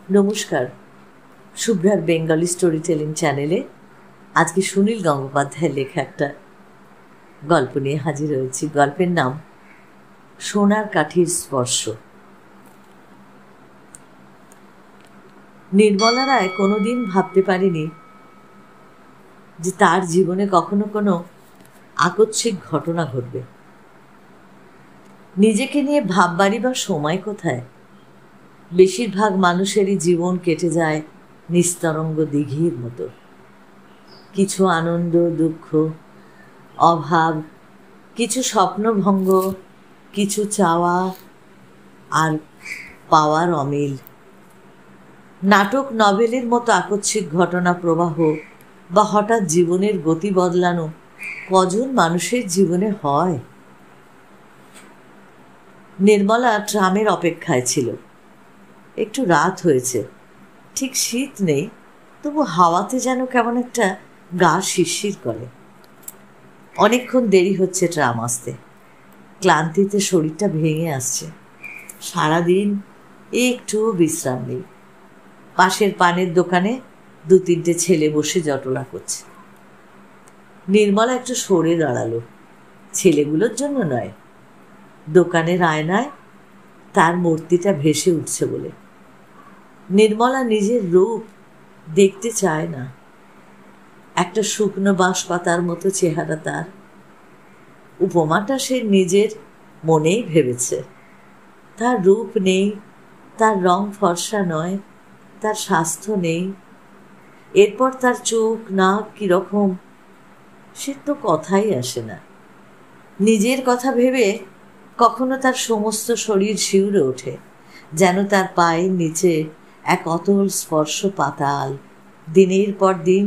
নমস্কার, শুভ্রার Bengali story telling চ্যানেলে আজকে সুনীল গঙ্গোপাধ্যায়ের লেখা একটা গল্প নিয়ে হাজির হয়েছি। গল্পের নাম সোনার কাঠির স্পর্শ। নির্মলা রায় কোনোদিন ভাবতে পারেনি যে তার জীবনে কখনো কোনো আকস্মিক ঘটনা ঘটবে। নিজেকে নিয়ে ভাববারই বা সময় কোথায়? বেশিরভাগ মানুষেরই জীবন কেটে যায় নিস্তরঙ্গ দিঘির মতো। কিছু আনন্দ, দুঃখ, অভাব, কিছু স্বপ্নভঙ্গ, কিছু চাওয়া আর পাওয়ার অমিল। নাটক, নভেলের মতো আকস্মিক ঘটনা প্রবাহ বা হঠাৎ জীবনের গতি বদলানো কজন মানুষের জীবনে হয়? নির্মলা ট্রামের অপেক্ষায় ছিল। একটু রাত হয়েছে, ঠিক শীত নেই, তবু হাওয়াতে যেন কেমন একটা গা শিরশির করে। অনেকক্ষণ দেরি হচ্ছে ট্রাম আসতে। ক্লান্তিতে শরীরটা ভেঙে আসছে। সারাদিন একটুও বিশ্রাম নেই। পাশের পানের দোকানে 2-3টে ছেলে বসে জটলা করছে। নির্মলা একটু সরে দাঁড়ালো। ছেলেগুলোর জন্য নয়, দোকানের আয়নায় তার মূর্তিটা ভেসে উঠছে বলে। নির্মলা নিজের রূপ দেখতে চায় না। একটা শুকনো বাঁশ পাতার মতো চেহারা তার। উপমাটা সে নিজের মনেই ভেবেছে। তার রূপ নেই, তার রং ফর্সা নয়, তার স্বাস্থ্য নেই। এরপর তার চোখ, নাক কীরকম, সে তো কথাই আসে না। নিজের কথা ভেবে কখনো তার সমস্ত শরীর শিউরে ওঠে, যেন তার পায়ের নিচে এক অতল স্পর্শ পাতাল। দিনের পর দিন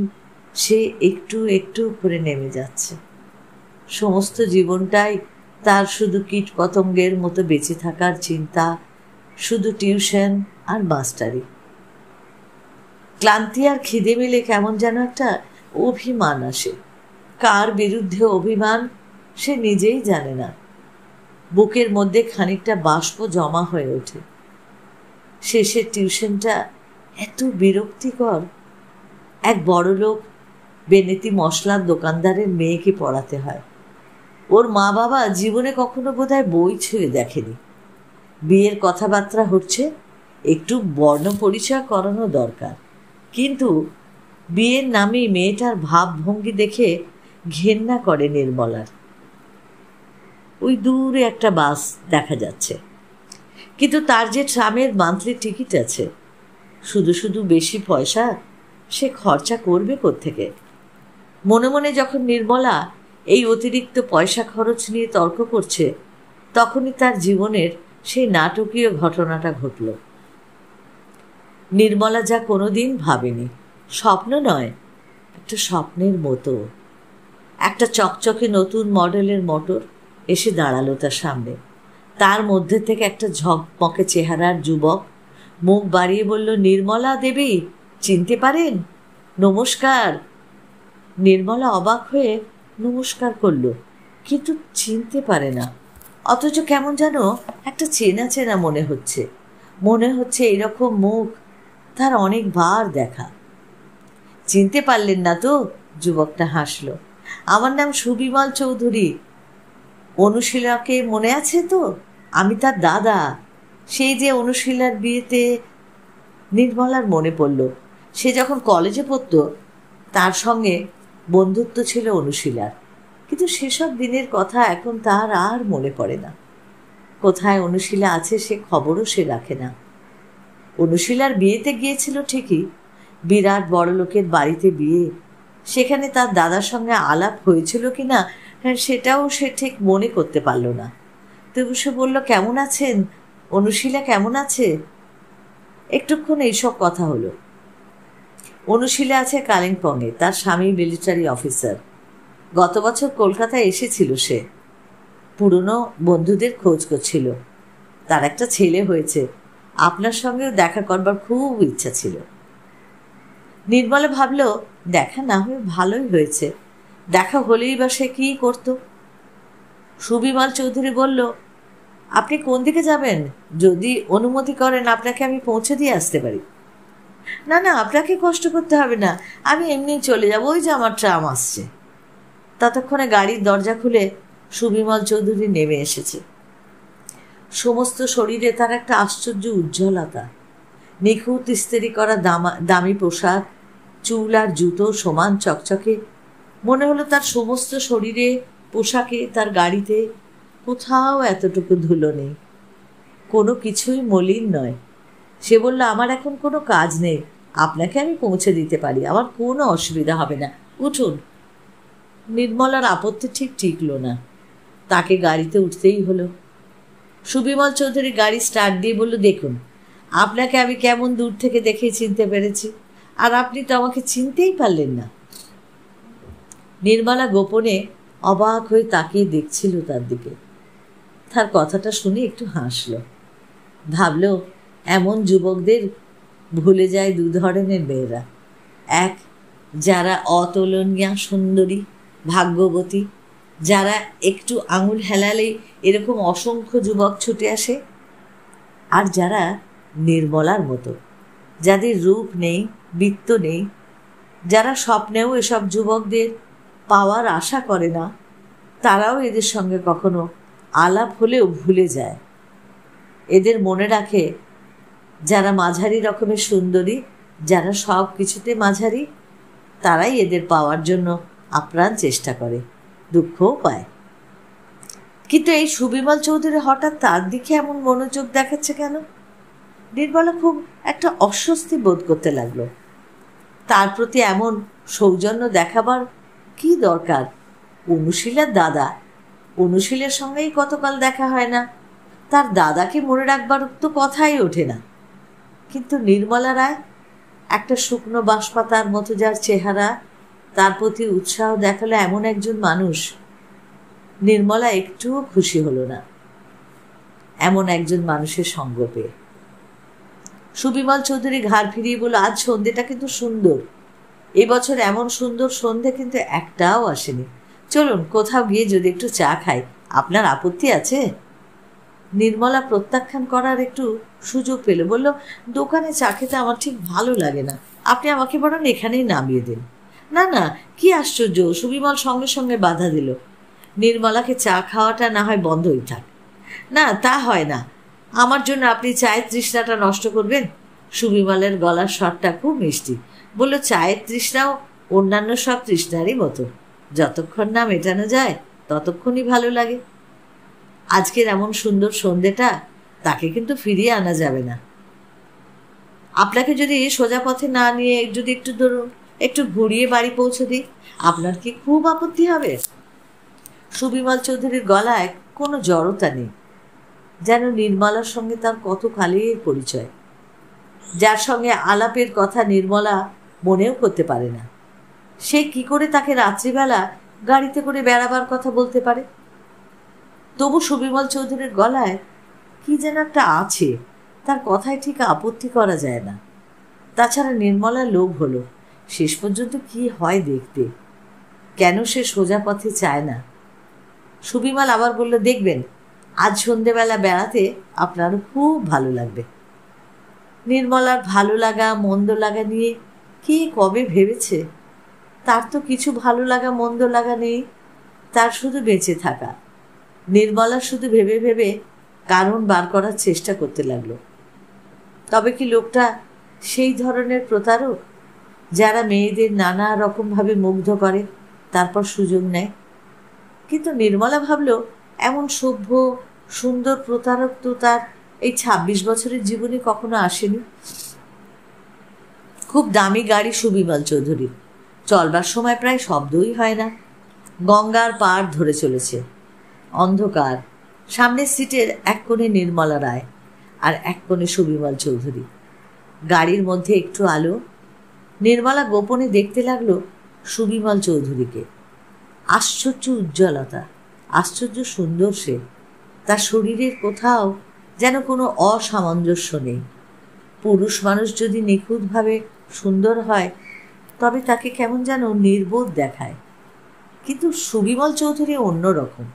সে একটু একটু করে নেমে যাচ্ছে। সমস্ত জীবনটাই তার শুধু কীট পতঙ্গের মতো বেঁচে থাকার চিন্তা, শুধু টিউশন আর মাস্টারি। ক্লান্তি আর খিদে মিলে কেমন যেন একটা অভিমান আসে। কার বিরুদ্ধে অভিমান সে নিজেই জানে না। বুকের মধ্যে খানিকটা বাষ্প জমা হয়ে ওঠে। শেষের টিউশনটা এত বিরক্তিকর। এক বড়লোক বেনেতি মশলার দোকানদারের মেয়েকে পড়াতে হয়। ওর মা বাবা জীবনে কখনো বোধহয় বই ছুঁয়ে দেখেনি। বিয়ের কথাবার্তা হচ্ছে, একটু বর্ণ পরিচয় করানো দরকার। কিন্তু বিয়ের নামে মেয়েটার ভাবভঙ্গি দেখে ঘেন্না করে নির্মলার। ওই দূরে একটা বাস দেখা যাচ্ছে, কিন্তু তার যে ট্রামের মান্থলি টিকিট আছে, শুধু শুধু বেশি পয়সা সে খরচা করবে কোত্থেকে? মনে মনে যখন নির্মলা এই অতিরিক্ত পয়সা খরচ নিয়ে তর্ক করছে, তখনই তার জীবনের সেই নাটকীয় ঘটনাটা ঘটল। নির্মলা যা কোনোদিন ভাবেনি, স্বপ্ন নয়, একটা স্বপ্নের মতো। একটা চকচকে নতুন মডেলের মোটর এসে দাঁড়ালো তার সামনে। তার মধ্যে থেকে একটা ঝকমকে চেহারার যুবক মুখ বাড়িয়ে বলল, নির্মলা দেবী, চিনতে পারেন? নমস্কার। নির্মলা অবাক হয়ে নমস্কার করল, কিন্তু চিনতে পারে না। অথচ কেমন যেন একটা চেনা চেনা মনে হচ্ছে। মনে হচ্ছে এরকম মুখ তার অনেকবার দেখা। চিনতে পারলেন না তো? যুবকটা হাসল। আমার নাম সুবিমল চৌধুরী। অনুশীলাকে মনে আছে তো? আমি তার দাদা। সেই যে অনুশীলার বিয়েতে। নির্মলার মনে পড়ল, সে যখন কলেজে পড়ত তার সঙ্গে বন্ধুত্ব ছিল অনুশীলার। কিন্তু সেসব দিনের কথা এখন তার আর মনে পড়ে না। কোথায় অনুশীলা আছে সে খবরও সে রাখে না। অনুশীলার বিয়েতে গিয়েছিল ঠিকই, বিরাট বড়লোকের বাড়িতে বিয়ে। সেখানে তার দাদার সঙ্গে আলাপ হয়েছিল কি না সেটাও সে ঠিক মনে করতে পারল না। তবু সে বলল, কেমন আছেন? অনুশীলা কেমন আছে? একটুক্ষণ এইসব কথা হলো। অনুশীলা আছে কালিম্পংয়ে, তার স্বামী মিলিটারি অফিসার। গত বছর কলকাতায় এসেছিল সে। পুরনো বন্ধুদের খোঁজ করছিল। তার একটা ছেলে হয়েছে। আপনার সঙ্গেও দেখা করবার খুব ইচ্ছা ছিল। নির্মলা ভাবল, দেখা না হয়ে ভালোই হয়েছে। দেখা হলেই বা সে কী করত? সুবিমল চৌধুরী বলল, আপনি কোন দিকে যাবেন? যদি অনুমতি করেন আপনাকে আমি পৌঁছে দিয়ে আসতে পারি। না না, আপনাকে কষ্ট করতে হবে না, আমি এমনি চলে যাব, ওই যে আমার ট্রাম আসছে। ততক্ষণে গাড়ির দরজা খুলে সুবিমল চৌধুরী নেমে এসেছে। সমস্ত শরীরে তার একটা আশ্চর্য উজ্জ্বলতা, নিখুঁত ইস্ত্রি করা দামি পোশাক, চুল আর জুতো সমান চকচকে। মনে হলো তার সমস্ত শরীরে, পোশাকে, তার গাড়িতে কোথাও এতটুকু ধুলো নেই, কোনো কিছুই মলিন নয়। সে বলল, আমার এখন কোনো কাজ নেই, আপনাকে আমি পৌঁছে দিতে পারি, আমার কোনো অসুবিধা হবে না, উঠুন। নির্মলার আপত্তি ঠিক টিকল না, তাকে গাড়িতে উঠতেই হলো। সুবিমল চৌধুরী গাড়ি স্টার্ট দিয়ে বলল, দেখুন, আপনাকে আমি কেমন দূর থেকে দেখেই চিনতে পেরেছি, আর আপনি তো আমাকে চিনতেই পারলেন না। নির্মলা গোপনে অবাক হয়ে তাকিয়ে দেখছিল তার দিকে। তার কথাটা শুনে একটু হাসল। ভাবল, এমন যুবকদের ভুলে যায় দু ধরনের মেয়েরা। এক, যারা অতুলনীয় সুন্দরী, ভাগ্যবতী, যারা একটু আঙুল হেলালেই এরকম অসংখ্য যুবক ছুটে আসে। আর যারা নির্মলার মতো, যাদের রূপ নেই, বৃত্ত নেই, যারা স্বপ্নেও এসব যুবকদের পাওয়ার আশা করে না, তারাও এদের সঙ্গে কখনো আলাপ হলেও ভুলে যায়। এদের মনে রাখে যারা মাঝারি রকমের সুন্দরী, যারা সব কিছুতে মাঝারি, তারাই এদের পাওয়ার জন্য আপ্রাণ চেষ্টা করে, দুঃখও পায়। কিন্তু এই সুবিমল চৌধুরী হঠাৎ তার দিকে এমন মনোযোগ দেখাচ্ছে কেন? নির্মলা খুব একটা অস্বস্তি বোধ করতে লাগলো। তার প্রতি এমন সৌজন্য দেখাবার কি দরকার? অনুশীলার দাদা, অনুশীলের সঙ্গেই কতকাল দেখা হয় না, তার দাদাকে মনে রাখবার তো কথাই ওঠে না। কিন্তু নির্মলা রায়, একটা শুকনো বাঁশপাতার মতো যার চেহারা, তার প্রতি উৎসাহ দেখালো এমন একজন মানুষ। নির্মলা একটুও খুশি হলো না এমন একজন মানুষের সঙ্গ পেয়ে। সুবিমল চৌধুরী ঘাড় ফিরিয়ে বলল, আজ সন্ধেটা কিন্তু সুন্দর, এবছর এমন সুন্দর সন্ধে কিন্তু একটাও আসেনি, চলুন কোথাও গিয়ে যদি একটু চা খাই, আপনার আপত্তি আছে? নির্মলা প্রত্যাখ্যান করার একটু সুযোগ পেল, বলল, দোকানে চা খেতে আমার ঠিক ভালো লাগে না, আপনি আমাকে বরং এখানেই নামিয়ে দিন। না না, কি আশ্চর্য! সুবিমল সঙ্গে সঙ্গে বাধা দিল। নির্মলাকে চা খাওয়াটা না হয় বন্ধই থাক। না, তা হয় না, আমার জন্য আপনি চায়ের তৃষ্ণাটা নষ্ট করবেন? সুবিমলের গলার স্বরটা খুব মিষ্টি। বলল, চায়ের তৃষ্ণাও অন্যান্য সব তৃষ্ণারই মতো, যতক্ষণ না মেটানো যায় ততক্ষণই ভালো লাগে। আজকের এমন সুন্দর সন্ধেটা তাকে কিন্তু ফিরিয়ে আনা যাবে না। আপনাকে যদি সোজা পথে না নিয়ে যদি একটু ধরুন একটু ঘুরিয়ে বাড়ি পৌঁছে দিই, আপনার কি খুব আপত্তি হবে? সুবিমল চৌধুরীর গলায় কোনো জড়তা নেই, যেন নির্মলার সঙ্গে তার কত কালের পরিচয়, যার সঙ্গে আলাপের কথা নির্মলা মনেও করতে পারে না। সে কি করে তাকে রাত্রিবেলা গাড়িতে করে বেড়াবার কথা বলতে পারে? তবু সুবিমল চৌধুরীর গলায় কি যেন একটা আছে, তার কথায় ঠিক আপত্তি করা যায় না। তাছাড়া নির্মলার লোভ হলো, শেষ পর্যন্ত কি হয় দেখতে। কেন সে সোজা পথে চায় না? সুবিমল আবার বলল, দেখবেন আজ সন্ধেবেলা বেড়াতে আপনারও খুব ভালো লাগবে। নির্মলার ভালো লাগা মন্দ লাগা নিয়ে কে কবে ভেবেছে? তার তো কিছু ভালো লাগা মন্দ লাগা নেই, তার শুধু বেঁচে থাকা। নির্মলা শুধু ভেবে ভেবে কারণ বার করার চেষ্টা করতে লাগলো। তবে কি লোকটা সেই ধরনের প্রতারক যারা মেয়েদের নানা রকমভাবে মুগ্ধ করে তারপর সুযোগ নেয়? কিন্তু নির্মলা ভাবল, এমন সভ্য সুন্দর প্রতারক তো তার এই ২৬ বছরের জীবনে কখনো আসেনি। খুব দামি গাড়ি সুবিমল চৌধুরী, চলবার সময় প্রায় শব্দই হয় না। গঙ্গার পাড় ধরে চলেছে, অন্ধকার। সামনের সিটের এক কোণে নির্মলা রায় আর এক কোণে সুবিমল চৌধুরী, গাড়ির মধ্যে একটু আলো। নির্মলা গোপনে দেখতে লাগলো সুবিমল চৌধুরীকে। আশ্চর্য উজ্জ্বলতা, আশ্চর্য সুন্দর সে। তার শরীরের কোথাও যেন কোনো অসামঞ্জস্য নেই। পুরুষ মানুষ যদি নিখুঁতভাবে সুন্দর হয় তবে তাকে কেমন যেন নির্বোধ দেখায়, কিন্তু সুবিমল চৌধুরী অন্যরকম।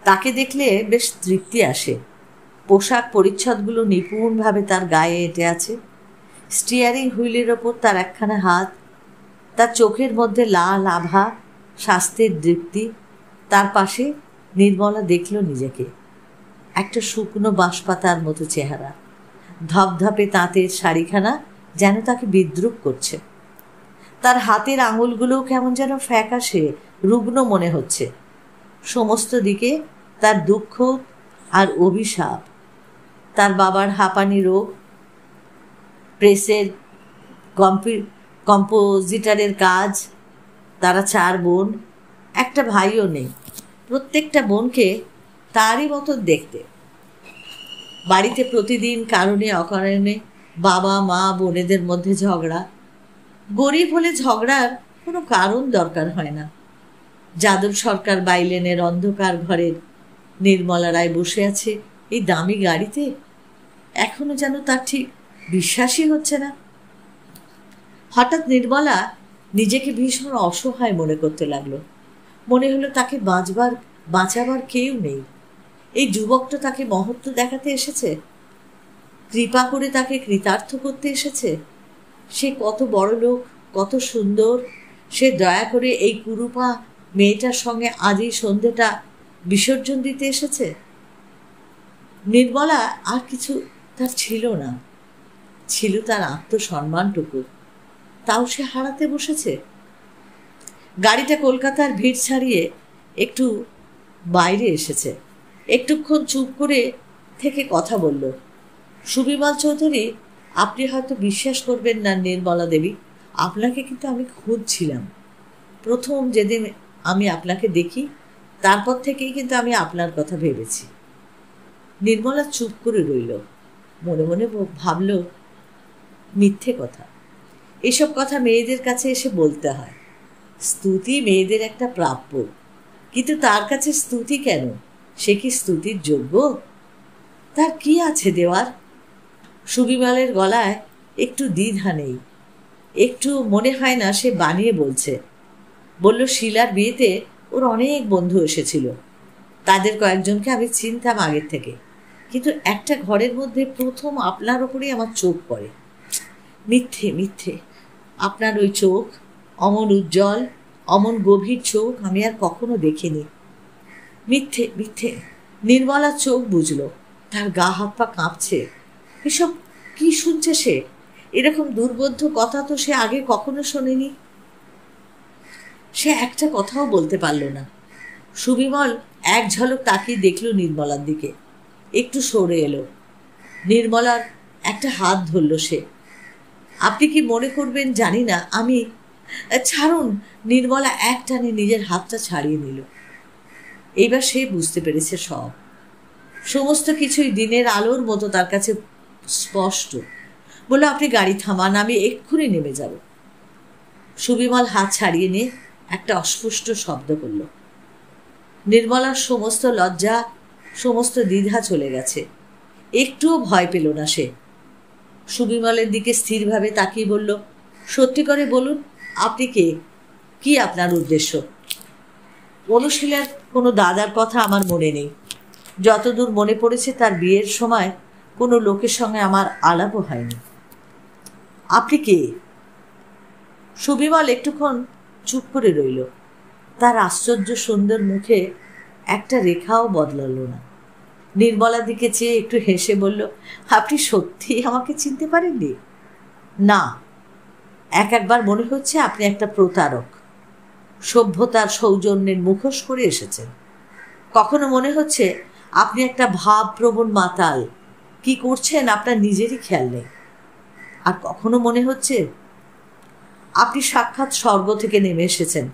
তাকে দেখলে বেশ তৃপ্তি আসে। পোশাক পরিচ্ছদগুলো নিপুণভাবে তার গায়ে এঁটে আছে, স্টিয়ারিং হুইলের ওপর তার একখানা হাত, তার চোখের মধ্যে লাল আভা, স্বাস্থ্যের দৃপ্তি। তার পাশে নির্মলা দেখল নিজেকে, একটা শুকনো বাঁশপাতার মতো চেহারা, ধপধপে তাঁতের শাড়িখানা যেন তাকে বিদ্রুপ করছে। তার হাতের আঙুলগুলোও কেমন যেন ফ্যাকাশে রুগ্ন মনে হচ্ছে। সমস্ত দিকে তার দুঃখ আর অভিশাপ। তার বাবার হাঁপানি রোগ, প্রেসের কম্পোজিটারের কাজ, তারা 4 বোন, একটা ভাইও নেই। প্রত্যেকটা বোনকে তারই মতো দেখতে। বাড়িতে প্রতিদিন কারণে অকারণে বাবা মা বোনেদের মধ্যে ঝগড়া। গরিব হলে ঝগড়ার কোনো কারণ দরকার হয় না। যাদব সরকার বাইলেনের অন্ধকার ঘরের নির্মলা রায় বসে আছে এই দামি গাড়িতে। এখনো যেন তার ঠিক বিশ্বাসই হচ্ছে না। হঠাৎ নির্মলা নিজেকে ভীষণ অসহায় মনে করতে লাগলো। মনে হলো তাকে বাঁচাবার কেউ নেই। এই যুবকটা তাকে মহত্ব দেখাতে এসেছে, কৃপা করে তাকে কৃতার্থ করতে এসেছে। সে কত বড় লোক, কত সুন্দর। সে দয়া করে এই কুরুপা মেয়েটার সঙ্গে আজ এই সন্ধ্যেটা বিসর্জন দিতে এসেছে। নির্মলা আর কিছু তার ছিল না, ছিল তার আত্মসম্মানটুকু। তাও সে হারাতে বসেছে। গাড়িটা কলকাতার ভিড় ছাড়িয়ে একটু বাইরে এসেছে। একটুক্ষণ চুপ করে থেকে কথা বলল। সুবিমল চৌধুরী, আপনি হয়তো বিশ্বাস করবেন না নির্মলা দেবী, আপনাকে কিন্তু আমি খুঁজছিলাম। প্রথম যেদিন আমি আপনাকে দেখি তারপর থেকেই কিন্তু আমি আপনার কথা ভেবেছি। নির্মলা চুপ করে রইল। মনে মনে ভাবল, মিথ্যে কথা। এসব কথা মেয়েদের কাছে এসে বলতে হয়। স্তুতি মেয়েদের একটা প্রাপ্য, কিন্তু তার কাছে স্তুতি কেন? সে কি স্তুতির যোগ্য? তার কি আছে দেওয়ার? সুবিমলের গলায় একটু দ্বিধা নেই, একটু মনে হয় না সে বানিয়ে বলছে। বলল, শিলার বিয়েতে ওর অনেক বন্ধু এসেছিল, তাদের কয়েকজনকে আমি চিনতাম আগের থেকে, কিন্তু একটা ঘরের মধ্যে প্রথম আপনার ওপরেই আমার চোখ পড়ে। মিথ্যে মিথ্যে, আপনার ওই চোখ, অমন উজ্জ্বল, অমন গভীর চোখ আমি আর কখনো দেখিনি। মিথ্যে মিথ্যে। নির্মলার চোখ বুঝল, তার গা হাত পা কাঁপছে। এসব কি শুনছে সে? এরকম দুর্বোধ্য কথা তো সে আগে কখনো শোনেনি। সে একটা কথাও বলতে পারল না। সুবিমল এক ঝলক তাকিয়ে দেখল নির্মলার দিকে, একটু সরে এলো। নির্মলার একটা হাত ধরল সে। আপনি কি মনে করবেন জানি না, আমি... ছাড়ুন। নির্মলা এক টানে নিজের হাতটা ছাড়িয়ে নিল। এইবার সে বুঝতে পেরেছে সব, সমস্ত কিছুই দিনের আলোর মতো তার কাছে স্পষ্ট। বলল, আপনি গাড়ি থামান, আমি এক্ষুনি নেমে যাব। সুবিমল হাত ছাড়িয়ে নিয়ে একটা অস্পষ্ট শব্দ করল। নির্মলার সমস্ত লজ্জা, সমস্ত দ্বিধা চলে গেছে। একটুও ভয় পেল না সে। সুবিমলের দিকে স্থিরভাবে তাকিয়ে বলল, সত্যি করে বলুন, আপনি কে? কি আপনার উদ্দেশ্য? অনুশীলার কোনো দাদার কথা আমার মনে নেই। যতদূর মনে পড়েছে তার বিয়ের সময় কোনো লোকের সঙ্গে আমার আলাপও হয়নি। আপনি কে? সুবিমল একটুক্ষণ চুপ করে রইল। তার আশ্চর্য সুন্দর মুখে একটা রেখাও বদলালো না। নির্মলার দিকে চেয়ে একটু হেসে বলল, আপনি সত্যি আমাকে চিনতে পারেননি? না, একবার মনে হচ্ছে আপনি একটা প্রতারক, সভ্যতার সৌজন্যের মুখোশ করে এসেছেন। কখনো মনে হচ্ছে আপনি একটা ভাবপ্রবণ মাতাল, কি করছেন আপনার নিজেরই খেয়াল নেই। আর কখনো মনে হচ্ছে আপনি সাক্ষাৎ স্বর্গ থেকে নেমে এসেছেন।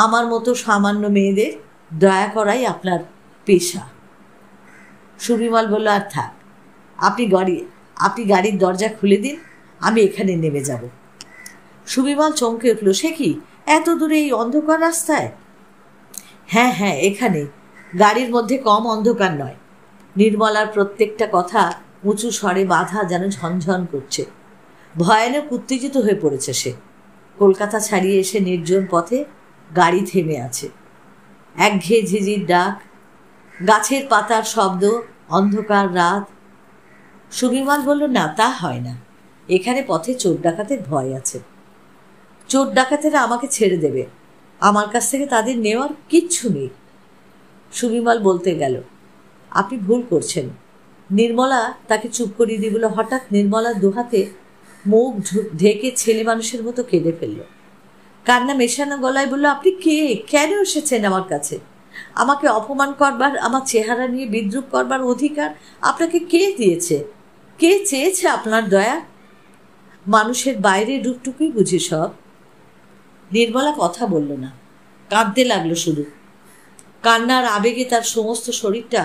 আমার মতো সামান্য মেয়েদের দয়া করাই আপনার পেশা। সুবিমল বলল, আর থাক, আপনি গাড়ির দরজা খুলে দিন, আমি এখানে নেমে যাব। সুবিমল চমকে উঠল, সে কি, এত দূরে এই অন্ধকার রাস্তায়? হ্যাঁ হ্যাঁ, এখানে। গাড়ির মধ্যে কম অন্ধকার নয়। নির্মলার প্রত্যেকটা কথা উঁচু স্বরে বাধা যেন ঝনঝন করছে। ভয়ানক উত্তেজিত হয়ে পড়েছে সে। কলকাতা ছাড়িয়ে এসে নির্জন পথে গাড়ি থেমে আছে। একঘেয়ে ঝিঝির ডাক, গাছের পাতার শব্দ, অন্ধকার রাত। সুবিমল বলল, না, তা হয় না। এখানে পথে চোর ডাকাতের ভয় আছে। চোর ডাকাতেরা আমাকে ছেড়ে দেবে, আমার কাছ থেকে তাদের নেওয়ার কিচ্ছু নেই। সুবিমল বলতে গেল, আপনি ভুল করছেন। নির্মলা তাকে চুপ করিয়ে দিয়ে বলল। হঠাৎ নির্মলার দুহাতে মুখ ঢেকে ছেলে মানুষের মতো কেঁদে ফেলল। কান্না মেশানো গলায় বলল, আপনি কে? কেন এসেছেন আমার কাছে? আমাকে অপমান করবার, আমার চেহারা নিয়ে বিদ্রূপ করবার অধিকার আপনাকে কে দিয়েছে? কে চেয়েছে আপনার দয়া? মানুষের বাইরের রূপটুকুই বুঝি সব। নির্মলা কথা বলল না, কাঁদতে লাগলো শুধু। কান্নার আবেগে তার সমস্ত শরীরটা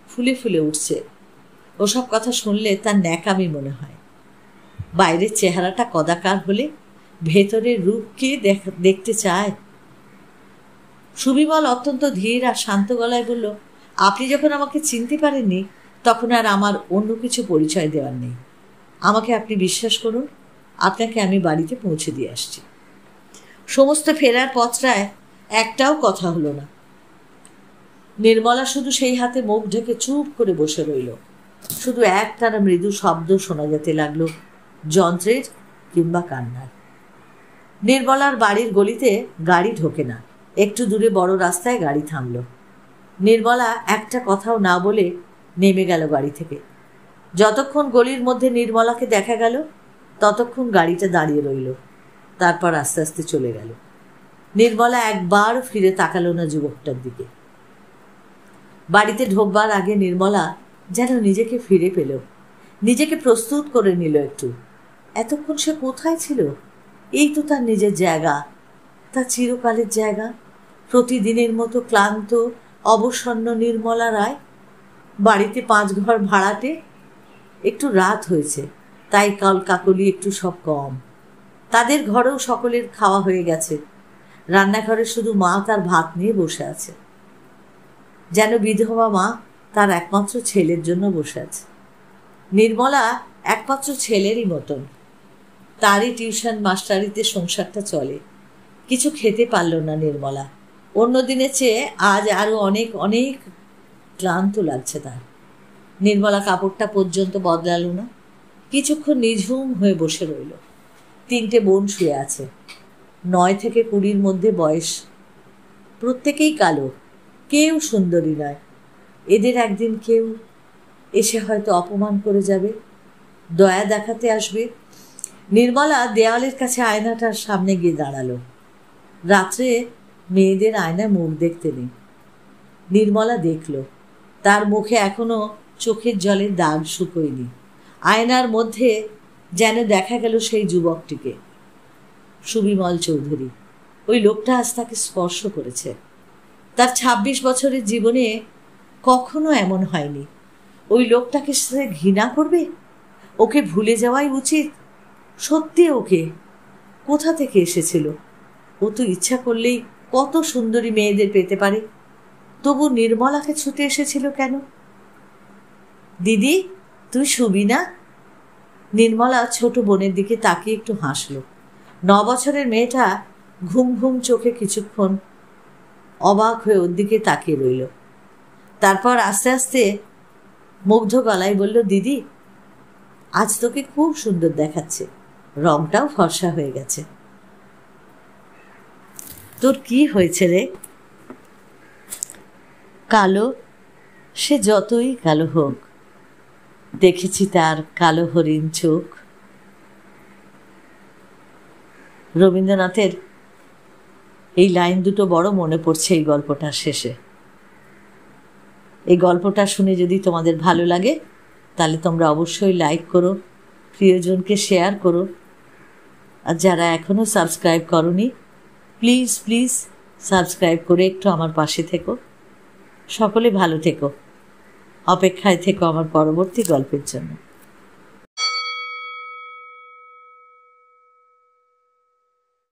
ফুলে ফুলে উঠছে। ওসব কথা শুনলে তার ন্যাকামি মনে হয়। বাইরের চেহারাটা কদাকার হলে ভেতরের রূপ কে দেখতে চায়? সুবিমল অত্যন্ত ধীর আর শান্ত গলায় বলল, আপনি যখন আমাকে চিনতে পারেননি তখন আর আমার অন্য কিছু পরিচয় দেওয়ার নেই। আমাকে আপনি বিশ্বাস করুন, আপনাকে আমি বাড়িতে পৌঁছে দিয়ে আসছি। সমস্ত ফেরার পথটায় একটাও কথা হলো না। নির্মলা শুধু সেই হাতে মুখ ঢেকে চুপ করে বসে রইল। শুধু একটানা মৃদু শব্দ শোনা যেতে লাগলো, যন্ত্রের কিংবা কান্নার। নির্মলার বাড়ির গলিতে গাড়ি ঢোকে না। একটু দূরে বড় রাস্তায় গাড়ি থামল। নির্মলা একটা কথাও না বলে নেমে গেল গাড়ি থেকে। যতক্ষণ গলির মধ্যে নির্মলাকে দেখা গেল ততক্ষণ গাড়িটা দাঁড়িয়ে রইল, তারপর আস্তে আস্তে চলে গেল। নির্মলা একবার ফিরে তাকালো না যুবকটার দিকে। বাড়িতে ঢোকবার আগে নির্মলা যেন নিজেকে ফিরে পেল, নিজেকে প্রস্তুত করে নিল একটু। এতক্ষণ সে কোথায় ছিল? এই তো তার নিজের জায়গা, তার চিরকালের জায়গা। প্রতিদিনের মতো ক্লান্ত অবসন্ন নির্মলা রায় বাড়িতে 5 ঘর ভাড়াটে। একটু রাত হয়েছে তাই কাকলি একটু সব কম। তাদের ঘরেও সকলের খাওয়া হয়ে গেছে। রান্নাঘরে শুধু মা তার ভাত নিয়ে বসে আছে, যেন বিধবা মা তার একমাত্র ছেলের জন্য বসে আছে। নির্মলা একমাত্র ছেলেরই মতন। তারই টিউশন মাস্টারিতে সংসারটা চলে। কিছু খেতে পারল না নির্মলা। অন্য দিনের চেয়ে আজ আরো অনেক অনেক ক্লান্ত লাগছে তার। নির্মলা কাপড়টা পর্যন্ত বদলালো না, কিছুক্ষণ নিঝুম হয়ে বসে রইল। 3টে বোন শুয়ে আছে, 9 থেকে 20-র মধ্যে বয়স। প্রত্যেকেই কালো, কেউ সুন্দরী নয়। এদের একদিন কেউ এসে হয়তো অপমান করে যাবে, দয়া দেখাতে আসবে। নির্মলা দেওয়ালের কাছে আয়নাটার সামনে গিয়ে দাঁড়ালো। রাত্রে মেয়েদের আয়নায় মুখ দেখতে নেই। নির্মলা দেখল, তার মুখে এখনো চোখের জলের দাগ শুকোয়নি। আয়নার মধ্যে যেন দেখা গেল সেই যুবকটিকে, সুবিমল চৌধুরী। ওই লোকটা আজ তাকে স্পর্শ করেছে। তার 26 বছরের জীবনে কখনো এমন হয়নি। ওই লোকটাকে সে ঘৃণা করবে? ওকে ভুলে যাওয়াই উচিত। সত্যি ওকে কোথা থেকে এসেছিল? ও তো ইচ্ছা করলেই কত সুন্দরী মেয়েদের পেতে পারে, তবু নির্মলাকে ছুটে এসেছিল কেন? দিদি, তুই শুবি না? নির্মলা ছোট বোনের দিকে তাকিয়ে একটু হাসল। 9 বছরের মেয়েটা ঘুম ঘুম চোখে কিছুক্ষণ অবাক হয়ে ওর দিকে তাকিয়ে রইল। তারপর আস্তে আস্তে মুগ্ধ গলায় বলল, দিদি, আজ তোকে খুব সুন্দর দেখাচ্ছে, রংটাও ফর্সা হয়ে গেছে। তোর কি হয়েছে রে? কালো, সে যতই কালো হোক, দেখেছি তার কালো হরিণ চোখ। রবীন্দ্রনাথের এই লাইন দুটো বড় মনে পড়ছে এই গল্পটার শেষে। এই গল্পটা শুনে যদি তোমাদের ভালো লাগে তাহলে তোমরা অবশ্যই লাইক করো, প্রিয়জনকে শেয়ার করো। আর যারা এখনো সাবস্ক্রাইব করোনি, প্লিজ প্লিজ সাবস্ক্রাইব করে একটু আমার পাশে থেকো। সকলে ভালো থেকো, অপেক্ষায় থেকো আমার পরবর্তী গল্পের জন্য।